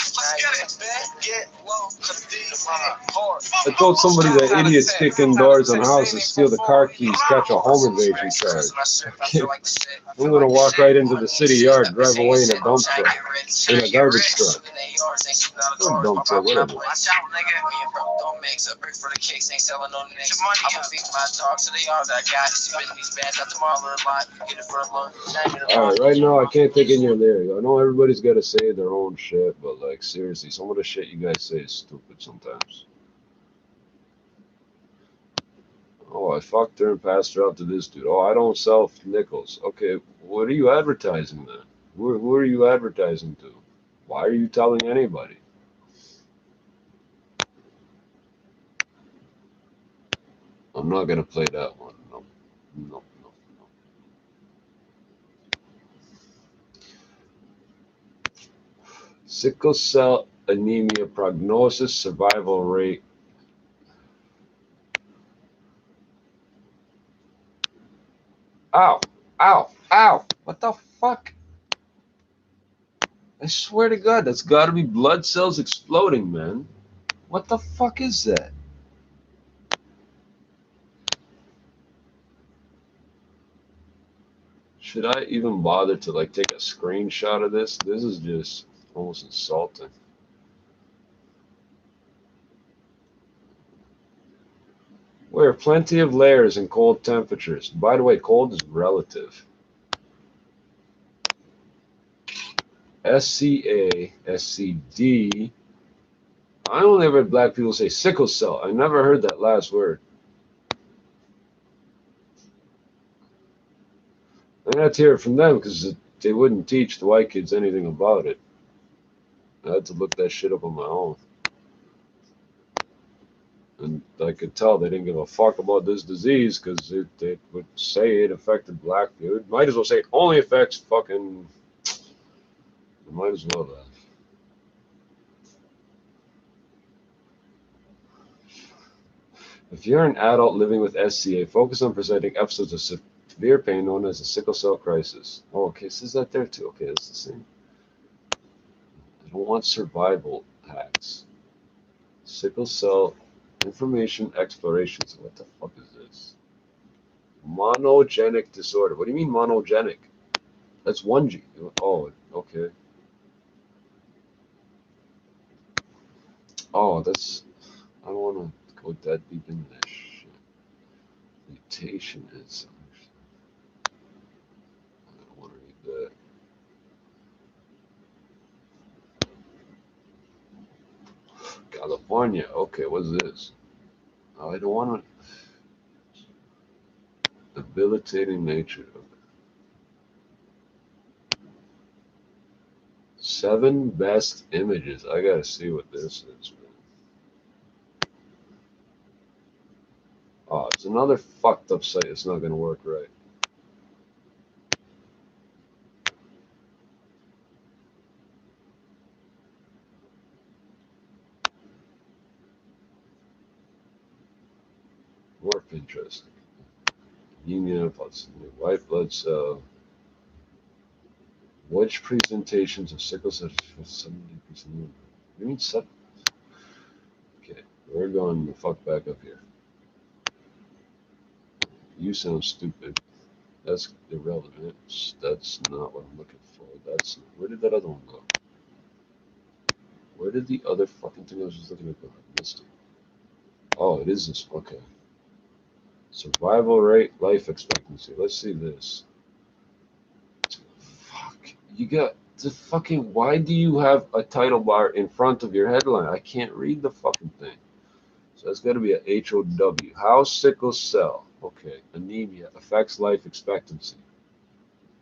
Better get low, cause these hard. I told somebody that idiots kick in doors on houses, steal the car keys, catch a home invasion charge. I'm gonna walk right into the city yard, drive away in a dump truck, in a garbage truck. Or dump truck, whatever. Alright, right now I can't take any of there. I know everybody's gotta say their own shit, but like seriously, some of the shit you guys say is stupid sometimes. Oh, I fucked her and passed her out to this dude. Oh, I don't sell nickels. Okay, what are you advertising then? Who are you advertising to? Why are you telling anybody? I'm not gonna play that one. No. Sickle cell anemia prognosis, survival rate. Ow! What the fuck? I swear to God, that's gotta be blood cells exploding, man. What the fuck is that? Should I even bother to like take a screenshot of this? This is just almost insulting. Wear plenty of layers in cold temperatures. By the way, cold is relative. SCA, SCD. I only ever heard black people say sickle cell. I never heard that last word. I had to hear it from them because they wouldn't teach the white kids anything about it. I had to look that shit up on my own. And I could tell they didn't give a fuck about this disease because they would say it affected black people. It might as well say it only affects fucking... It might as well have. If you're an adult living with SCA, focus on presenting episodes of severe pain known as a sickle cell crisis. Oh, okay, so is that there too? Okay, that's the same. I don't want survival hacks. Sickle cell information explorations. What the fuck is this? Monogenic disorder. What do you mean monogenic? That's one G. Oh, okay. Oh, that's... I don't want to go that deep into that shit. Mutation is... I don't want to read that. California. Okay, what's this? Oh, I don't want to... Debilitating nature of it. 7 best images. I gotta see what this is, man. Oh, it's another fucked up site. It's not gonna work right. More interesting. Anemia plus white blood cell. Which presentations of sickle cell 70%? You mean 7? Okay, we're going the fuck back up here. You sound stupid. That's irrelevant. That's not what I'm looking for. That's where did that other one go? Where did the other fucking thing I was just looking at go? I missed it. Oh, it is this. Okay. Survival rate, life expectancy. Let's see this. Fuck. You got the fucking. Why do you have a title bar in front of your headline? I can't read the fucking thing. So that's got to be a HOW. How sickle cell, okay, anemia affects life expectancy.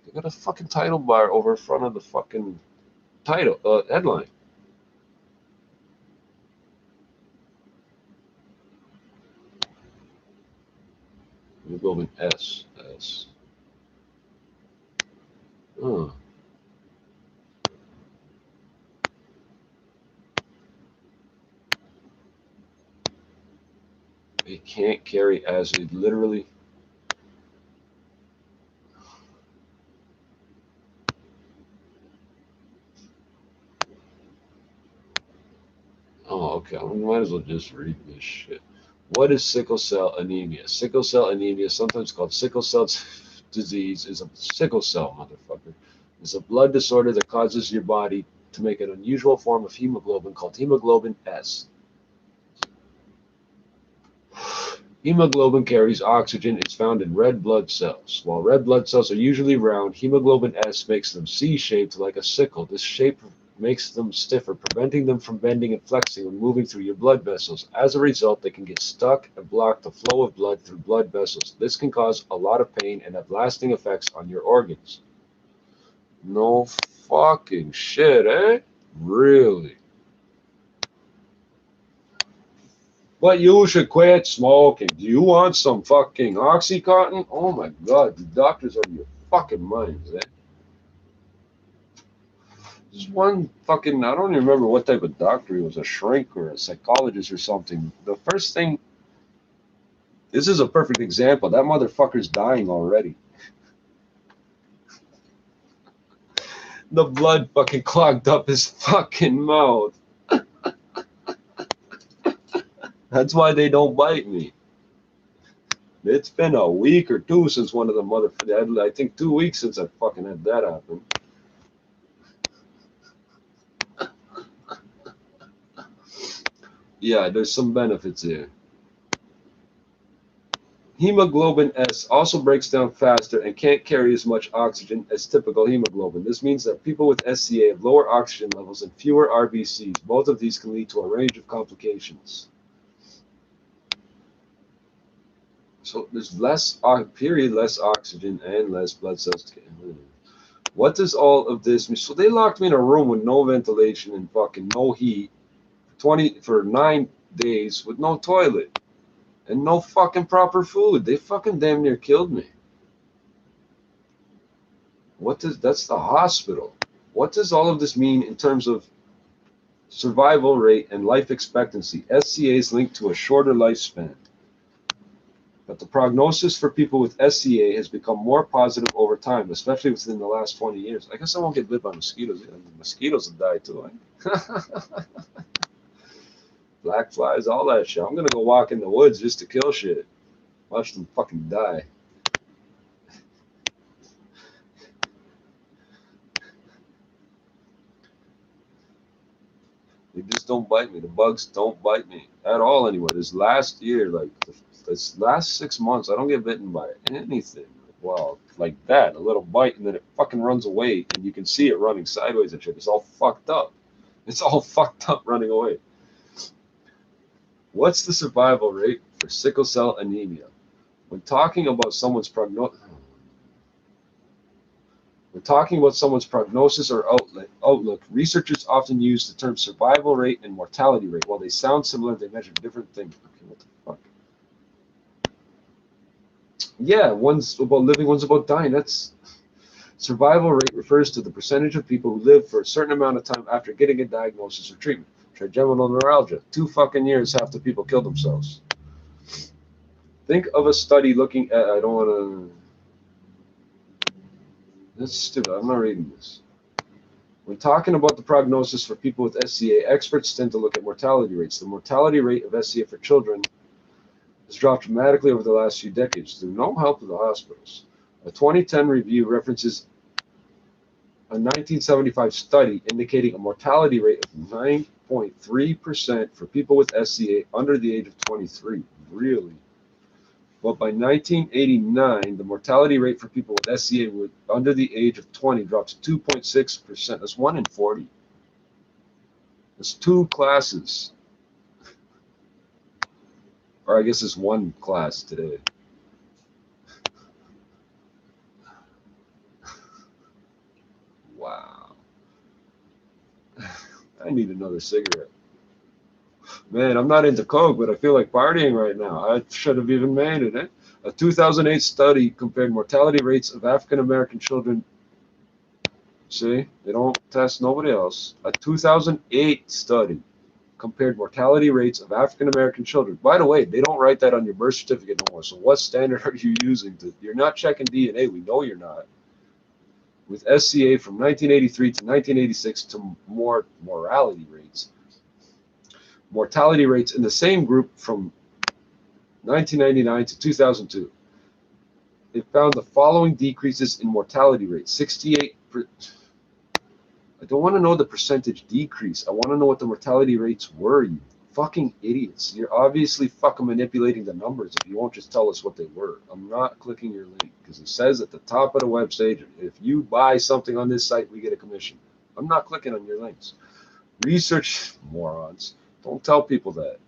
They got a fucking title bar over in front of the fucking title headline. Hemoglobin S. Huh. It can't carry as it literally. Oh, okay. I might as well just read this shit. What is sickle cell anemia? Sickle cell anemia, sometimes called sickle cell disease, is a sickle cell, motherfucker. It's a blood disorder that causes your body to make an unusual form of hemoglobin called hemoglobin S. Hemoglobin carries oxygen. It's found in red blood cells. While red blood cells are usually round, hemoglobin S makes them C-shaped like a sickle. This shape makes them stiffer, preventing them from bending and flexing when moving through your blood vessels. As a result, they can get stuck and block the flow of blood through blood vessels. This can cause a lot of pain and have lasting effects on your organs. No fucking shit, eh? Really? But you should quit smoking. Do you want some fucking Oxycontin? Oh my god, the doctors are in your fucking minds, eh? There's one fucking, I don't even remember what type of doctor he was, a shrink or a psychologist or something. The first thing, this is a perfect example. That motherfucker's dying already. The blood fucking clogged up his fucking mouth. That's why they don't bite me. It's been a week or two since one of the motherfuckers, I think 2 weeks since I fucking had that happen. Yeah, there's some benefits here. Hemoglobin S also breaks down faster and can't carry as much oxygen as typical hemoglobin. This means that people with SCA have lower oxygen levels and fewer RBCs. Both of these can lead to a range of complications. So there's less oxygen and less blood cells. What does all of this mean? So they locked me in a room with no ventilation and fucking no heat for 9 days with no toilet and no fucking proper food. They fucking damn near killed me. That's the hospital. What does all of this mean in terms of survival rate and life expectancy? SCA is linked to a shorter lifespan. But the prognosis for people with SCA has become more positive over time, especially within the last 20 years. I guess I won't get bit by mosquitoes. Mosquitoes will die too. Eh? Black flies, all that shit. I'm gonna go walk in the woods just to kill shit. Watch them fucking die. They just don't bite me. The bugs don't bite me at all anymore. This last year, like this last 6 months, I don't get bitten by anything. Well, like that, a little bite, and then it fucking runs away, and you can see it running sideways and shit. It's all fucked up. It's all fucked up running away. What's the survival rate for sickle cell anemia? When talking about someone's prognosis or outlook, researchers often use the term survival rate and mortality rate. While they sound similar, they measure different things. Okay, what the fuck? Yeah, one's about living, one's about dying. That's survival rate refers to the percentage of people who live for a certain amount of time after getting a diagnosis or treatment. Trigeminal neuralgia. 2 fucking years, half the people kill themselves. Think of a study looking at, I don't want to, that's stupid, I'm not reading this. When talking about the prognosis for people with SCA, experts tend to look at mortality rates. The mortality rate of SCA for children has dropped dramatically over the last few decades through no help of the hospitals. A 2010 review references a 1975 study indicating a mortality rate of 9.3% for people with SCA under the age of 23. Really? But by 1989, the mortality rate for people with SCA under the age of 20 drops to 2.6%. That's 1 in 40. That's 2 classes. Or I guess it's 1 class today. Wow. I need another cigarette. Man, I'm not into coke, but I feel like partying right now. I should have even made it, eh? A 2008 study compared mortality rates of African American children. See, they don't test nobody else. A 2008 study compared mortality rates of African American children. By the way, they don't write that on your birth certificate no more. So what standard are you using? You're not checking DNA. We know you're not. With SCA from 1983 to 1986 to mortality rates. Mortality rates in the same group from 1999 to 2002. It found the following decreases in mortality rates. 68%. I don't want to know the percentage decrease. I want to know what the mortality rates were, you fucking idiots. You're obviously fucking manipulating the numbers if you won't just tell us what they were. I'm not clicking your link because it says at the top of the website, if you buy something on this site, we get a commission. I'm not clicking on your links. Research, morons. Don't tell people that.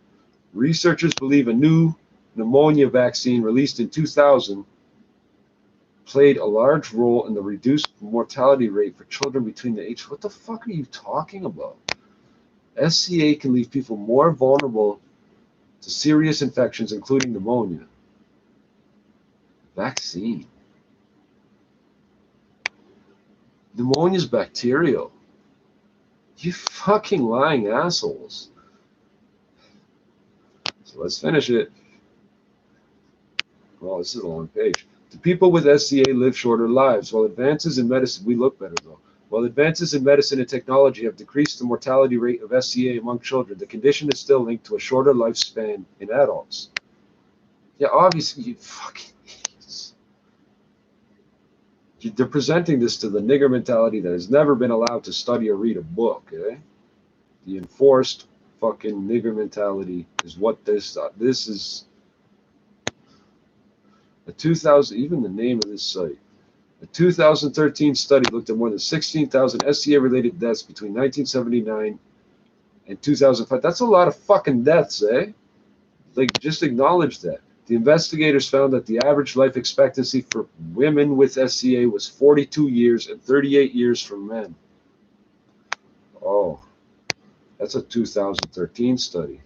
Researchers believe a new pneumonia vaccine released in 2000 played a large role in the reduced mortality rate for children between the age. What the fuck are you talking about? SCA can leave people more vulnerable to serious infections, including pneumonia. Vaccine. Pneumonia is bacterial. You fucking lying assholes. So let's finish it. Well, this is a long page. The people with SCA live shorter lives. While advances in medicine, we look better though. While advances in medicine and technology have decreased the mortality rate of SCA among children, the condition is still linked to a shorter lifespan in adults. Yeah, obviously, you fucking idiots. They're presenting this to the nigger mentality that has never been allowed to study or read a book, eh? The enforced fucking nigger mentality is what this is. A 2000, even the name of this site. A 2013 study looked at more than 16,000 SCA-related deaths between 1979 and 2005. That's a lot of fucking deaths, eh? Like, just acknowledge that. The investigators found that the average life expectancy for women with SCA was 42 years and 38 years for men. Oh, that's a 2013 study.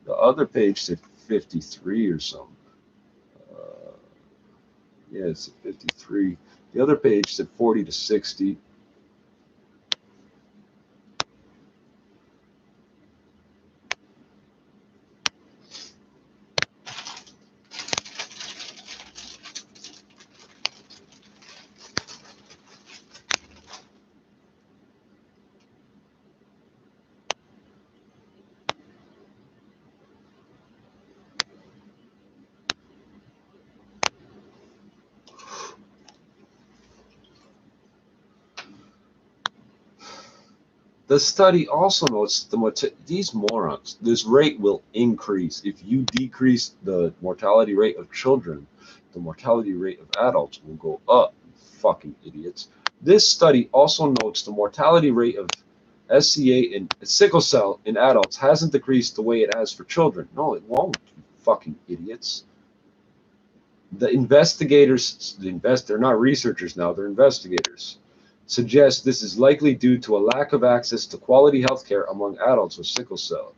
The other page said 53 or something. Yeah, it's at 53. The other page said 40 to 60. The study also notes these morons, this rate will increase. If you decrease the mortality rate of children, the mortality rate of adults will go up, fucking idiots. This study also notes the mortality rate of SCA in sickle cell in adults hasn't decreased the way it has for children. No, it won't, you fucking idiots. The investigators, they're not researchers now, they're investigators, suggest this is likely due to a lack of access to quality health care among adults with sickle cell.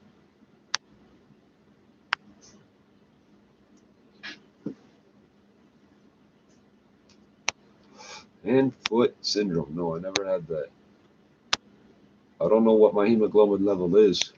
And foot syndrome. No, I never had that. I don't know what my hemoglobin level is.